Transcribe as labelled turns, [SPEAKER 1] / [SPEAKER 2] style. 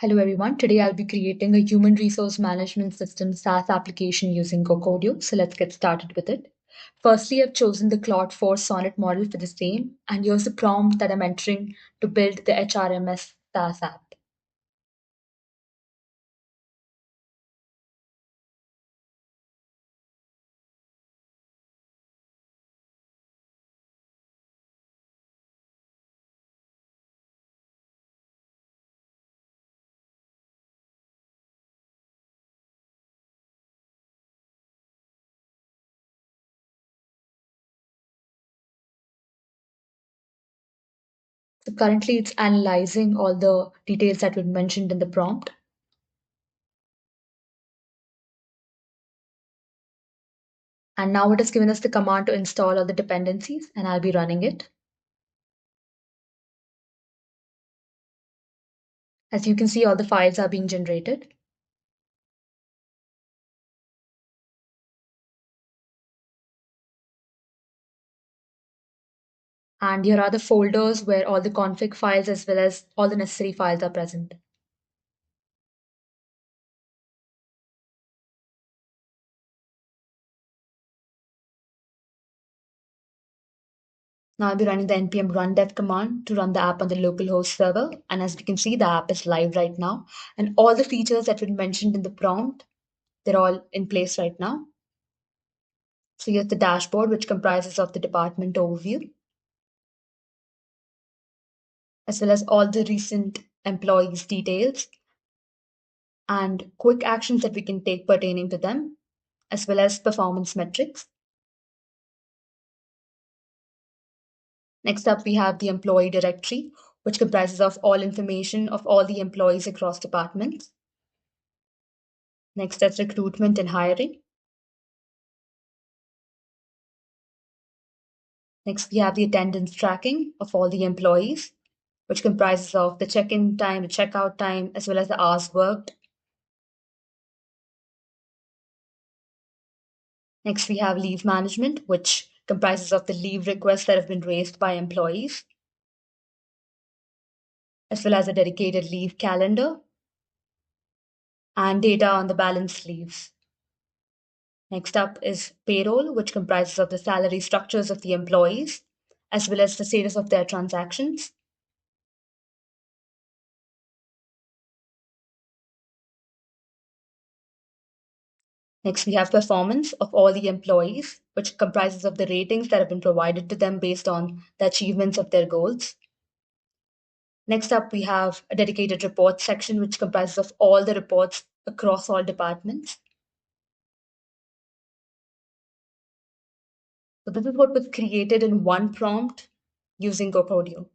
[SPEAKER 1] Hello everyone. Today I'll be creating a human resource management system SaaS application using GoCodeo. So let's get started with it. Firstly, I've chosen the Claude 4 Sonnet model for the same, and here's the prompt that I'm entering to build the HRMS SaaS app. So currently it's analyzing all the details that were mentioned in the prompt. And now it has given us the command to install all the dependencies, and I'll be running it. As you can see, all the files are being generated. And here are the folders where all the config files as well as all the necessary files are present. Now I'll be running the npm run dev command to run the app on the localhost server. And as we can see, the app is live right now. And all the features that were mentioned in the prompt, they're all in place right now. So here's the dashboard, which comprises of the department overview, as well as all the recent employees details and quick actions that we can take pertaining to them, as well as performance metrics. Next up, we have the employee directory, which comprises of all information of all the employees across departments. Next, that's recruitment and hiring. Next, we have the attendance tracking of all the employees, which comprises of the check-in time, the checkout time, as well as the hours worked. Next, we have leave management, which comprises of the leave requests that have been raised by employees, as well as a dedicated leave calendar and data on the balanced leaves. Next up is payroll, which comprises of the salary structures of the employees, as well as the status of their transactions. Next, we have performance of all the employees, which comprises of the ratings that have been provided to them based on the achievements of their goals. Next up, we have a dedicated reports section, which comprises of all the reports across all departments. So this is what was created in one prompt using GoCodeo.